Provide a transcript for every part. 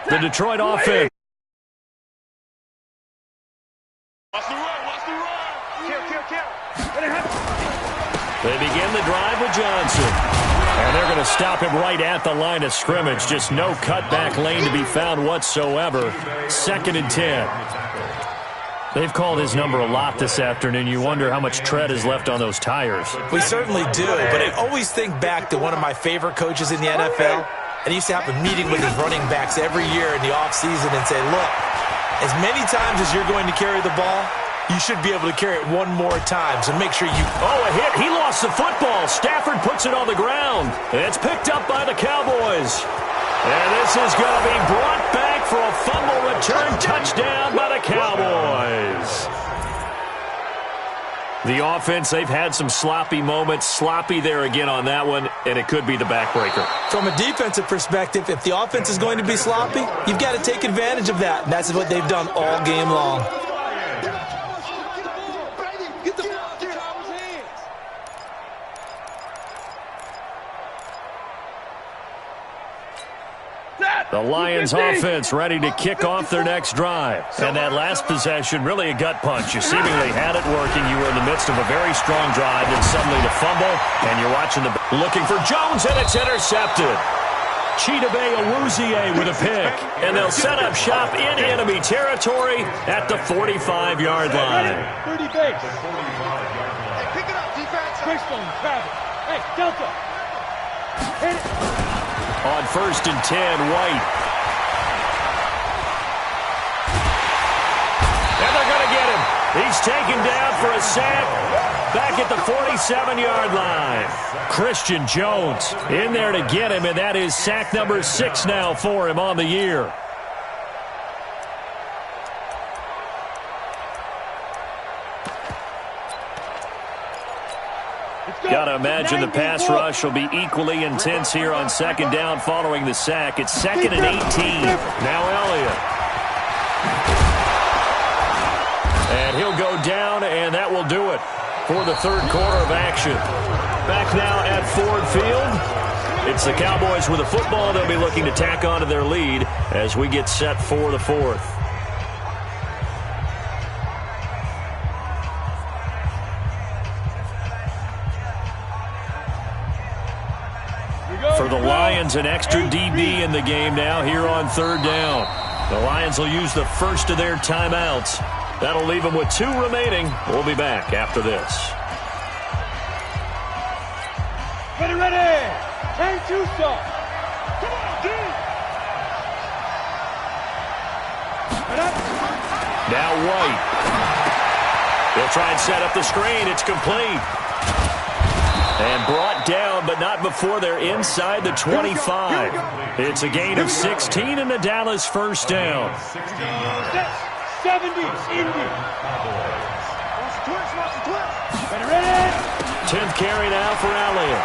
The Detroit offense. Watch the run, watch the run. Kill. They begin the drive with Johnson. And they're going to stop him right at the line of scrimmage. Just no cutback lane to be found whatsoever. 2nd and 10. They've called his number a lot this afternoon. You wonder how much tread is left on those tires. We certainly do, but I always think back to one of my favorite coaches in the NFL. And he used to have a meeting with his running backs every year in the offseason and say, look, as many times as you're going to carry the ball, you should be able to carry it one more time. So make sure you... Oh, a hit. He lost the football. Stafford puts it on the ground. It's picked up by the Cowboys. And this is going to be brought back for a fumble return touchdown by the Cowboys. The offense, they've had some sloppy moments. Sloppy there again on that one, and it could be the backbreaker. From a defensive perspective, if the offense is going to be sloppy, you've got to take advantage of that. And that's what they've done all game long. The Lions offense ready to kick off their next drive. And that last possession, really a gut punch. You seemingly had it working. You were in the midst of a very strong drive, and suddenly the fumble, and you're watching the... Looking for Jones, and it's intercepted. Chidobe Awuzie with a pick. And they'll set up shop in enemy territory at the 45-yard line. 30 base. Hey, pick it up, defense. Christone, grab it. Hey, Delta. Hit it. On 1st and 10, White. And they're going to get him. He's taken down for a sack back at the 47-yard line. Christian Jones in there to get him, and that is sack number 6 now for him on the year. Got to imagine the pass rush will be equally intense here on 2nd down following the sack. It's 2nd and 18. Now Elliott. And he'll go down, and that will do it for the 3rd quarter of action. Back now at Ford Field. It's the Cowboys with the football. They'll be looking to tack on to their lead as we get set for the 4th. For the Lions, an extra DB in the game now here on 3rd down. The Lions will use the first of their timeouts. That'll leave them with 2 remaining. We'll be back after this. Ready. Turn 2 stop. Come on, dude. Now White. They'll try and set up the screen. It's complete. And brought down, but not before they're inside the 25. It's a gain of 16 and the Dallas 1st down. 70, Indy. Ready. 10th carry now for Elliott.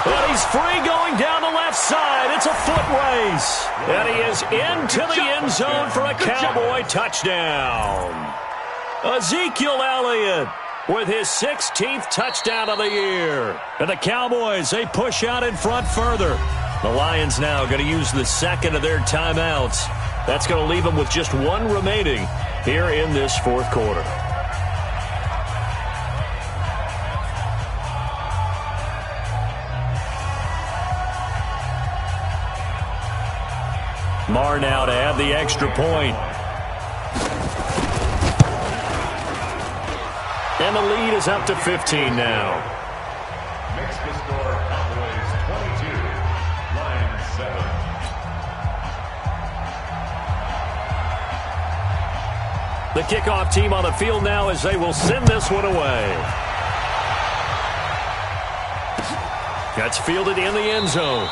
But he's free going down the left side. It's a foot race. And he is into the end zone for a Cowboy touchdown. Ezekiel Elliott with his 16th touchdown of the year. And the Cowboys, they push out in front further. The Lions now going to use the 2nd of their timeouts. That's going to leave them with just 1 remaining here in this 4th quarter. Marr now to add the extra point. And the lead is up to 15 now. Makes the score Cowboys 22, Lions 7. The kickoff team on the field now as they will send this one away. That's fielded in the end zone.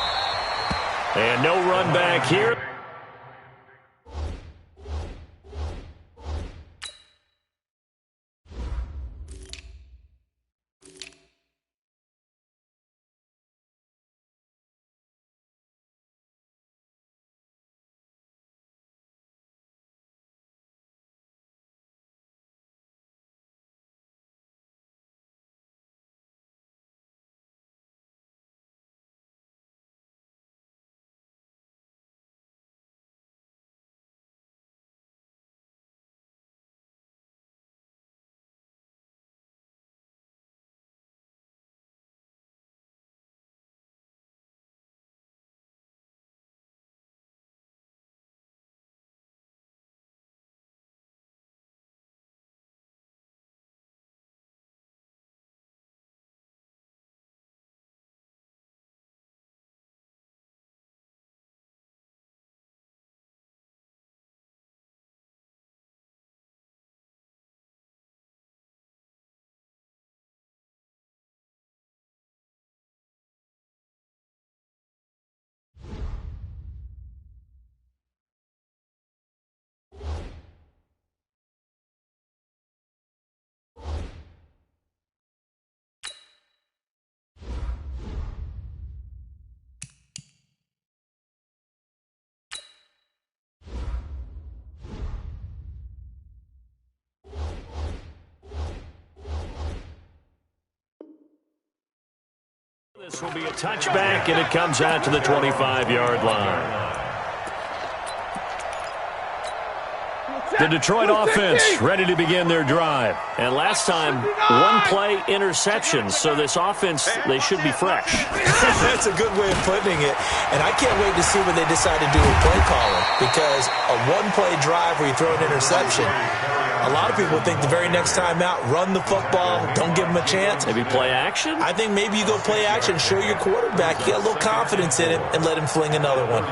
And no run back here. This will be a touchback, and it comes out to the 25-yard line. The Detroit offense ready to begin their drive. And last time, one-play interception. So this offense, they should be fresh. That's a good way of putting it. And I can't wait to see what they decide to do with play calling. Because a one-play drive where you throw an interception, a lot of people think the very next time out, run the football, don't give them a chance. Maybe play action? I think maybe you go play action, show your quarterback, you got a little confidence in him, and let him fling another one.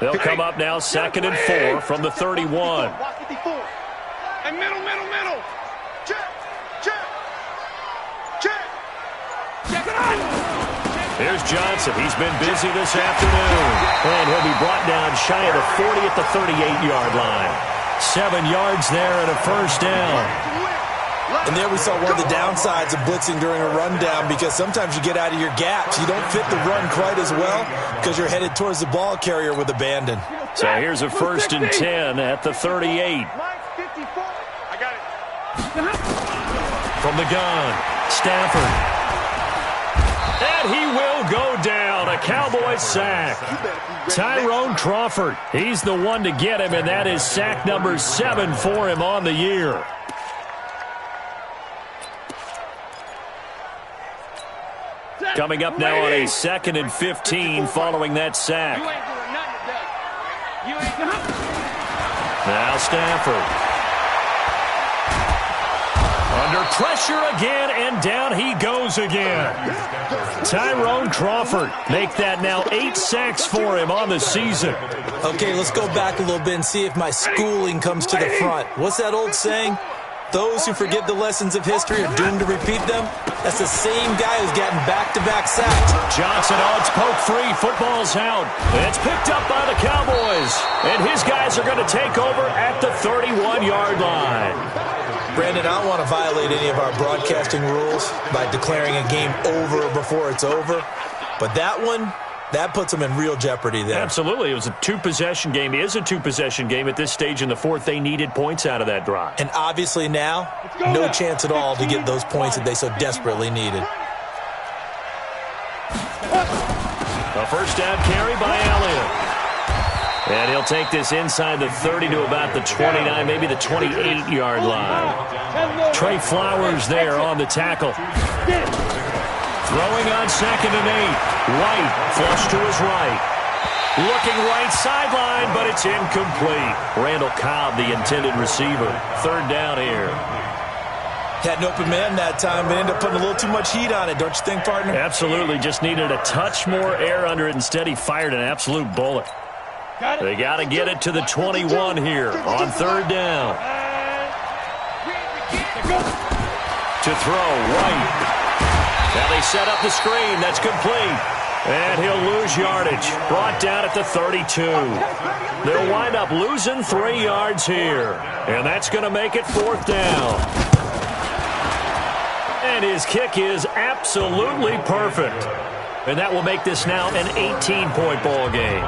They'll come up now 2nd and 4 from the 31. And middle. Check. Here's Johnson. He's been busy this afternoon. And he'll be brought down shy of the 40 at the 38-yard line. 7 yards there and a first down. And there we saw one of the downsides of blitzing during a rundown, because sometimes you get out of your gaps. You don't fit the run quite as well because you're headed towards the ball carrier with abandon. So here's a 1st and 10 at the 38. I got it. From the gun, Stafford. And he will go down. A Cowboy sack. Tyrone Crawford. He's the one to get him, and that is sack number 7 for him on the year. Coming up now on a 2nd and 15 following that sack. Now Stafford. Under pressure again, and down he goes again. Tyrone Crawford make that now 8 sacks for him on the season. Okay, let's go back a little bit and see if my schooling comes to the front. What's that old saying? Those who forget the lessons of history are doomed to repeat them. That's the same guy who's gotten back-to-back sacks. Johnson, it's poke free. Football's out. It's picked up by the Cowboys. And his guys are going to take over at the 31-yard line. Brandon, I don't want to violate any of our broadcasting rules by declaring a game over before it's over. But that one, that puts them in real jeopardy there. Absolutely. It was a two-possession game. It is a two-possession game at this stage in the fourth. They needed points out of that drive. And obviously now, no chance at all to get those points that they so desperately needed. A first down carry by Elliott. And he'll take this inside the 30 to about the 29, maybe the 28-yard line. Trey Flowers there on the tackle. Throwing on 2nd and 8. White flush to his right. Looking right sideline, but it's incomplete. Randall Cobb, the intended receiver. 3rd down here. Had an open man that time, but ended up putting a little too much heat on it, don't you think, partner? Absolutely. Just needed a touch more air under it. Instead, he fired an absolute bullet. They got to get it to the 21 here on 3rd down. To throw, White. Now they set up the screen. That's complete. And he'll lose yardage. Brought down at the 32. They'll wind up losing 3 yards here. And that's going to make it 4th down. And his kick is absolutely perfect. And that will make this now an 18-point ball game.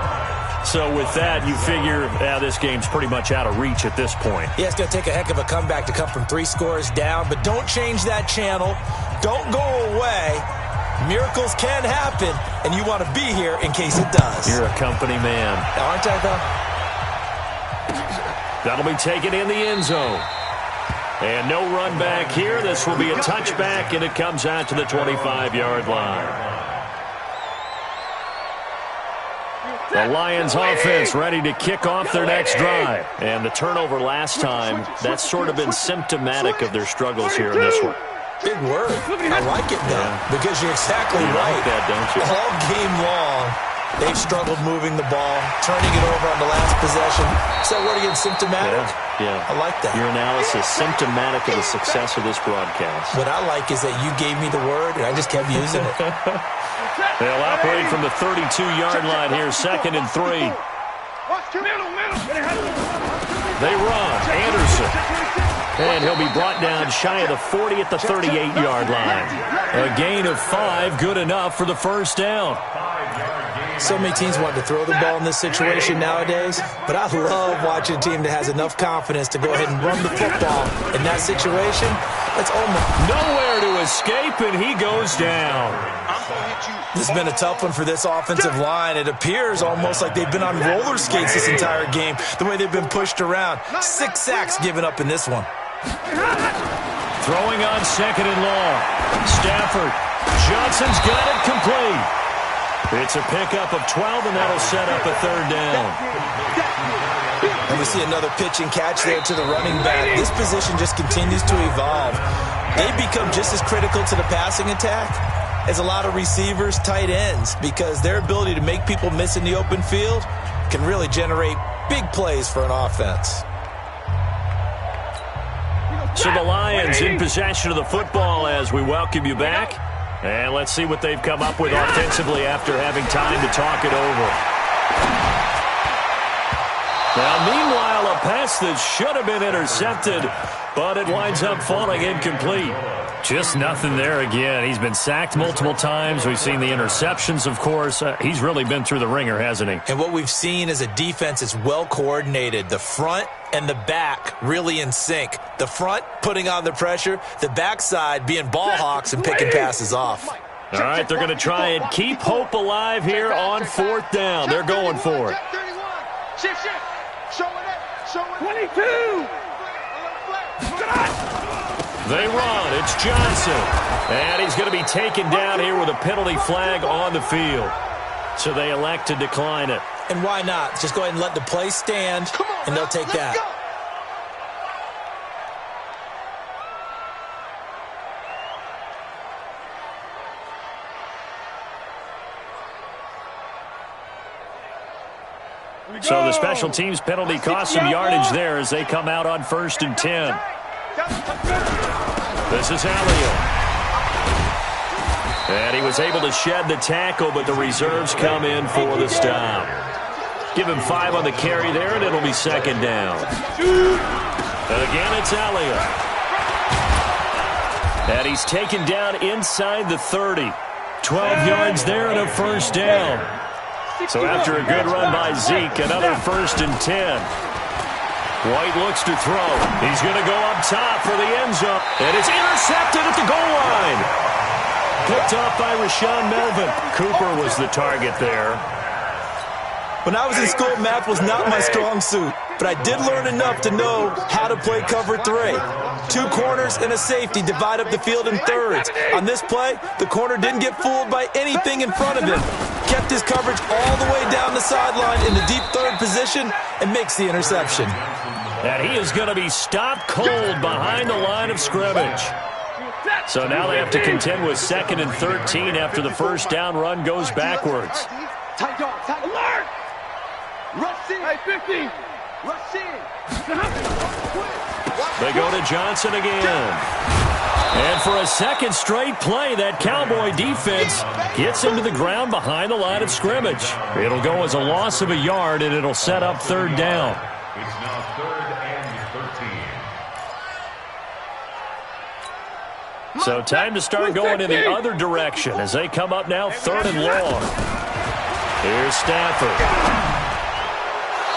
So with that, you figure this game's pretty much out of reach at this point. Yeah, it's going to take a heck of a comeback to come from 3 scores down. But don't change that channel. Don't go away. Miracles can happen, and you want to be here in case it does. You're a company man. Aren't I, though? That'll be taken in the end zone. And no run back here. This will be a touchback, and it comes out to the 25-yard line. The Lions offense ready to kick off their next drive. And the turnover last time, that's sort of been symptomatic of their struggles here in this one. Big word. I like it, though, because you're exactly you right. Like that, don't you? All game long, they've struggled moving the ball, turning it over on the last possession. So what again, symptomatic? Yeah. I like that. Your analysis, symptomatic of the success of this broadcast. What I like is that you gave me the word, and I just kept using it. They'll operate from the 32-yard line here, 2nd and 3. They run. Anderson. And he'll be brought down shy of the 40 at the 38-yard line. A gain of 5, good enough for the first down. 5-yard gain. So many teams want to throw the ball in this situation nowadays, but I love watching a team that has enough confidence to go ahead and run the football in that situation. That's almost nowhere to escape, and he goes down. This has been a tough one for this offensive line. It appears almost like they've been on roller skates this entire game, the way they've been pushed around. 6 sacks given up in this one. Throwing on 2nd and long. Stafford. Johnson's got it complete. It's a pickup of 12, and that'll set up a 3rd down. And we see another pitch and catch there to the running back. This position just continues to evolve. They become just as critical to the passing attack as a lot of receivers, tight ends, because their ability to make people miss in the open field can really generate big plays for an offense. So the Lions in possession of the football as we welcome you back. And let's see what they've come up with offensively after having time to talk it over. Now, meanwhile, a pass that should have been intercepted, but it winds up falling incomplete. Just nothing there again. He's been sacked multiple times. We've seen the interceptions, of course. He's really been through the ringer, hasn't he? And what we've seen is a defense that's well coordinated. The front and the back really in sync. The front putting on the pressure, the backside being ball hawks and picking passes off. All right, they're going to try and keep hope alive here on 4th down. They're going for it. Shift. Showing it. 22. They run. It's Johnson. And he's going to be taken down here with a penalty flag on the field. So they elect to decline it. And why not? Just go ahead and let the play stand, and they'll take that. So the special teams penalty cost some yardage there as they come out on 1st and 10. This is Elliott. And he was able to shed the tackle, but the reserves come in for the stop. Give him 5 on the carry there, and it'll be 2nd down. And again, it's Elliott. And he's taken down inside the 30. 12 yards there and a 1st down. So after a good run by Zeke, another 1st and 10. White looks to throw. He's going to go up top for the end zone. And it's intercepted at the goal line. Picked off by Rashawn Melvin. Cooper was the target there. When I was in school, math was not my strong suit, but I did learn enough to know how to play cover 3. 2 corners and a safety divide up the field in thirds. On this play, the corner didn't get fooled by anything in front of him. Kept his coverage all the way down the sideline in the deep 3rd position and makes the interception. And he is going to be stopped cold behind the line of scrimmage. So now they have to contend with 2nd and 13 after the 1st down run goes backwards. Tight dog, tight alert! Rush in. Hey, 50. Rush in. They go to Johnson again. And for a 2nd straight play, that Cowboy defense gets him to the ground behind the line of scrimmage. It'll go as a loss of a yard, and it'll set up 3rd down. It's now 3rd and 13. So time to start going in the other direction as they come up now 3rd and long. Here's Stafford.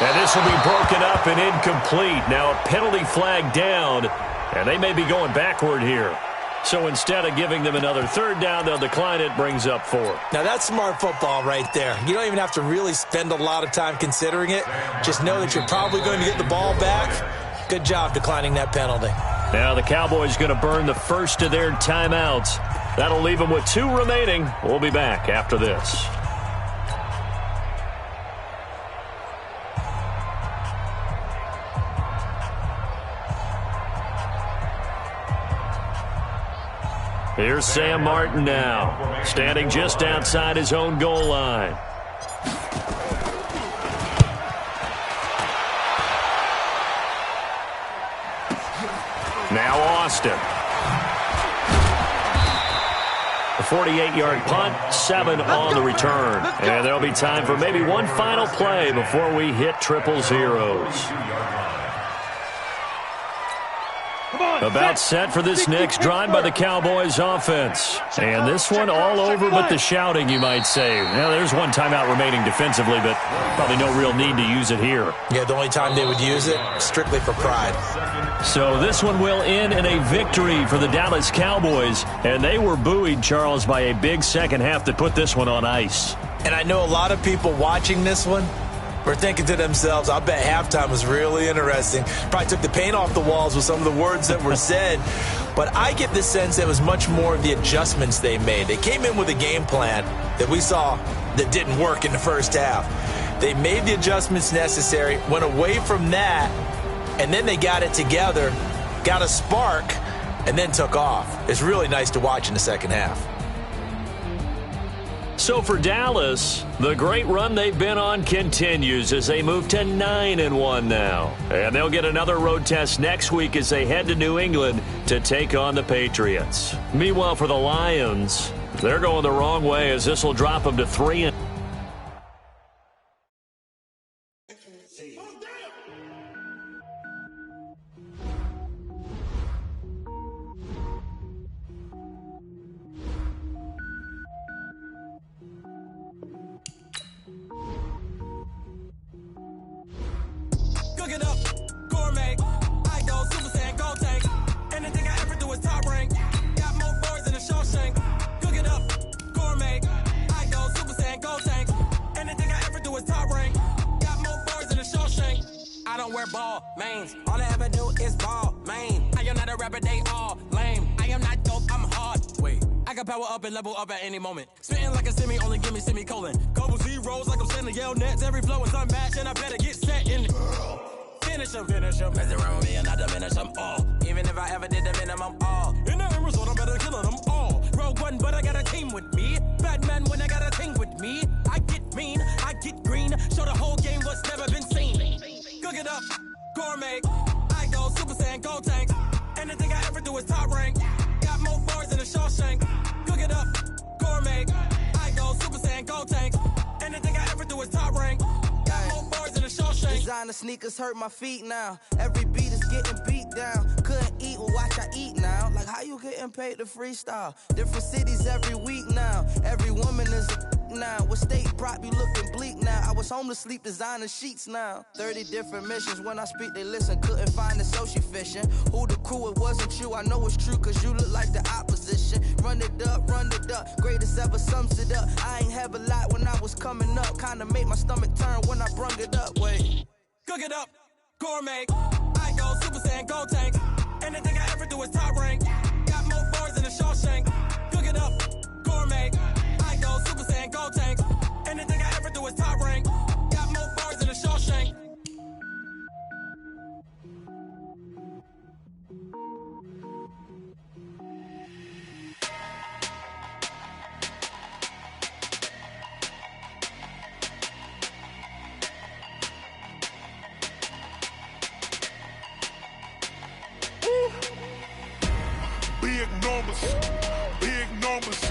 And this will be broken up and incomplete. Now a penalty flag down, and they may be going backward here. So instead of giving them another 3rd down, they'll decline it, brings up 4. Now that's smart football right there. You don't even have to really spend a lot of time considering it. Just know that you're probably going to get the ball back. Good job declining that penalty. Now the Cowboys going to burn the first of their timeouts. That'll leave them with 2 remaining. We'll be back after this. Here's Sam Martin now, standing just outside his own goal line. Now Austin. A 48-yard punt, 7 on the return. And there'll be time for maybe one final play before we hit triple zeros. A About set for this next drive by the Cowboys offense. And this one all over but the shouting, you might say. Now, there's one timeout remaining defensively, but probably no real need to use it here. Yeah, the only time they would use it, strictly for pride. So this one will end in a victory for the Dallas Cowboys. And they were buoyed, Charles, by a big second half to put this one on ice. And I know a lot of people watching this one were thinking to themselves, I bet halftime was really interesting. Probably took the paint off the walls with some of the words that were said. But I get the sense that it was much more of the adjustments they made. They came in with a game plan that we saw that didn't work in the first half. They made the adjustments necessary, went away from that, and then they got it together, got a spark, and then took off. It's really nice to watch in the second half. So for Dallas, the great run they've been on continues as they move to 9-1 now. And they'll get another road test next week as they head to New England to take on the Patriots. Meanwhile, for the Lions, they're going the wrong way as this will drop them to 3-. Cooking up, gourmet. I go Super Saiyan, go tank. Anything I ever do is top rank. Got more boys than a Shawshank. Cooking up, gourmet. I go Super Saiyan, go tank. Anything I ever do is top rank. Got more boys than a Shawshank. I don't wear ball mains. All I ever do is ball main. I am not a rapper, they all lame. I am not dope, I'm hard. Wait. I can power up and level up at any moment. Spitting like a semi, only give me semicolon. Couple zeros like I'm sending yell nets. Every flow is unmatched and I better get set in it. Finish them. Mess around with me and I diminish them all. Even if I ever did the minimum all. In the end result, I'm better killing them all. Rogue one, but I got a team with me. Batman when I got a team with me. I get mean, I get green. Show the whole game what's never been seen. Cook it up, gourmet. I go Super Saiyan, go tank. Anything I ever do is top rank. Got more bars than a Shawshank. Cook it up, gourmet. I go Super Saiyan, go tank. Anything I ever do is top rank. Got more bars than a Shawshank. Designer sneakers hurt my feet now. Every beat is getting beat down. Couldn't eat, well watch I eat now. Like how you getting paid to freestyle? Different cities every week now. Every woman is a now. What state prop you looking bleak now? I was home to sleep designer sheets now. 30 different missions. When I speak they listen. Couldn't find the social fishing. Who the crew? It wasn't you. I know it's true cause you look like the opposition. Run it up. Greatest ever sums it up. I ain't have a lot when I was coming up. Kinda made my stomach turn when I brung it up. Wait. Cook it up, gourmet. I go Super Saiyan, go tank. Anything I ever do is top rank. Got more bars than a Shawshank. Cook it up, gourmet. I go Super Saiyan, go tank. Anything I ever do is top rank. Got more bars than a Shawshank. Big numbers,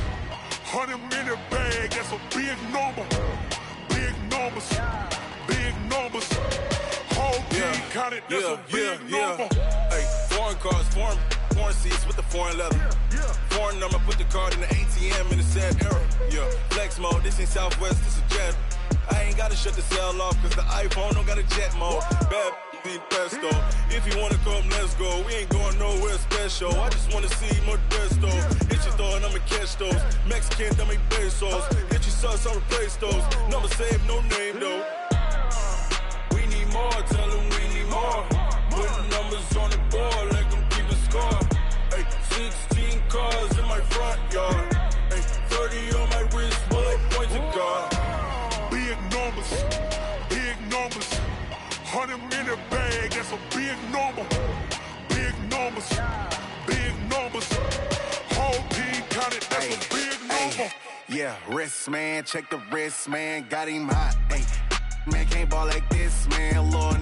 100-minute bag, that's a big number. Big numbers, whole team counted, that's a big number. Hey, foreign cars, foreign seats with the foreign leather. Foreign number, put the card in the ATM in the sad era. Yeah, flex mode, this ain't Southwest, this a jet. I ain't gotta shut the cell off, cause the iPhone don't got a jet mode. Bad pesto. If you wanna come, let's go. We ain't going nowhere special. I just wanna see Modesto. Hit your thought, I'ma catch those. Mexican, dummy pesos. Hit your sus, I'll replace those. Number saved, no name though. We need more, tell them we need more. Putting numbers on the board, like them keep a score. Hey, 16 cars in my front yard. Hey, 30 on my wrist, bullet point to God. Big numbers, 100-minute bag, that's a big number. Big numbers, whole team counted, that's a big number. Yeah, wrist man, check the wrist man, got him hot. Ay, man can't ball like this, man. Lord,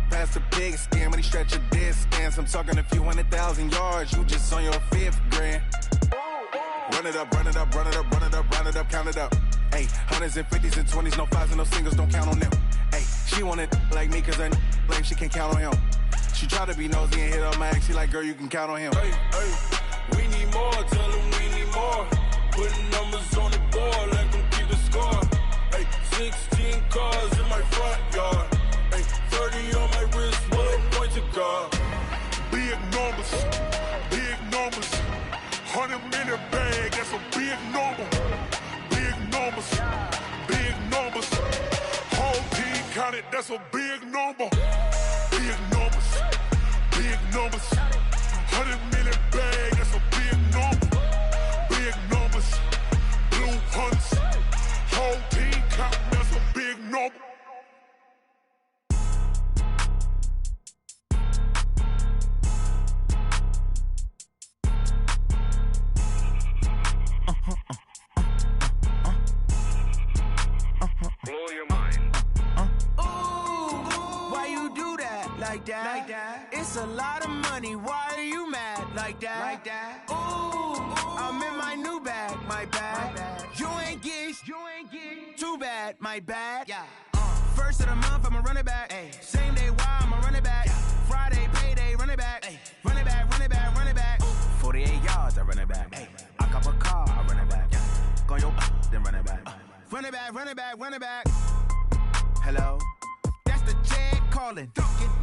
past the pig skin when he stretch a distance. I'm talking a few 100,000 yards, you just on your 5th grand. Run it up, count it up. Ay, hundreds and 50s and 20s, no 5s and no singles, don't count on them. Ay, she want it like me cause her lame, she can't count on him. She try to be nosy and hit up my ex. She like, girl, you can count on him. Hey, hey, we need more. Tell them we need more. Putting numbers on the board, let them keep the score. Hey, 16 cars in my front yard. Hey, 30 on my wrist, bullet point to guard. Big numbers, big numbers. 100-minute bag, that's a big number. Big numbers, big numbers. Whole team counted, that's a big number. Big numbers, big numbers. 100-minute bag, that's a big number. Big numbers, blue hunts. Whole team counting, that's a big number. Blow your mind. Why you do that? Like that? It's a lot of money. Why are you mad? Like that? Ooh, I'm in my new bag. My bad. You ain't get too bad. My bad. Yeah. First of the month, I'ma run it back. Ay. Same day, why I'ma run it back. Yeah. Friday, payday, run it back. Ay. Run it back, run it back, run it back. 48 yards, I run it back. Ay. I cop a car, I run it back. Yeah. Go your then run it back. Run it back, run it back, run it back. Hello? That's the check calling.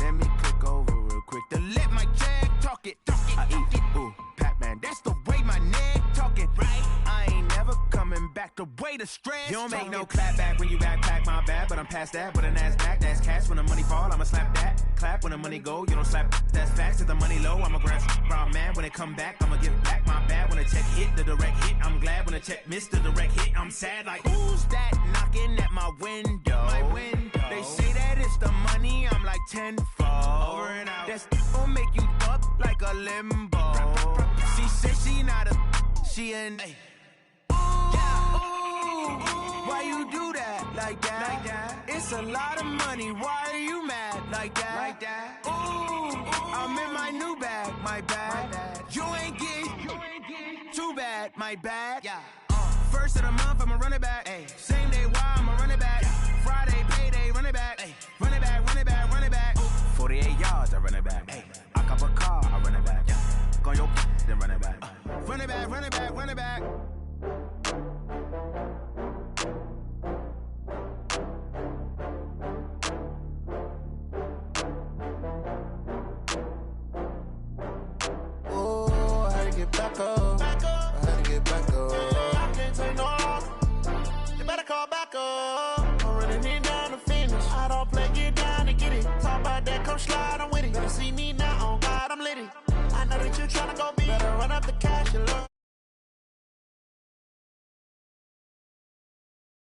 Let me click over real quick to let my check talk it. I eat it, ooh, Pac-Man. That's the way my neck talking. Right? I ain't never coming back the way the stress. You don't make no clap back when you backpack, my bad. But I'm past that with an ass back. That's cash when the money fall, I'ma slap that. Clap when the money go, you don't slap. That's facts. If the money low, I'ma grab brown man. When it come back, I'ma give back my bad. When the check hit, the direct hit. I'm glad when the check missed the direct hit. I'm sad like, who's that knocking at my window? My window. They say that it's the money, I'm like tenfold. Over and out. That's gon' make you up like a limbo. She said she not a, she an. Ooh, why you do that? Like that? It's a lot of money, why are you mad? Like that? Ooh, I'm in my new bag, my bad. You ain't get too bad, my bad. Yeah. First of the month, I'ma run it back. Ay. Same day, why I'ma run it back. Friday, payday, run it back. Ay. Run it back, run it back, run it back. 48 yards, I run it back. Ay. I cop a car, I run it back. Yeah. Go your then run it back. Run it back, run it back, run it back. Oh, I had to get back up. I had to get back up. I can't take no loss. You better call back up. I'm running it down to finish. I don't play, get down to get it. Talk about that, come slide, I'm with it. Better see me now, on God, I'm litty. I know that you tryna go big. Better run up the cash, you look.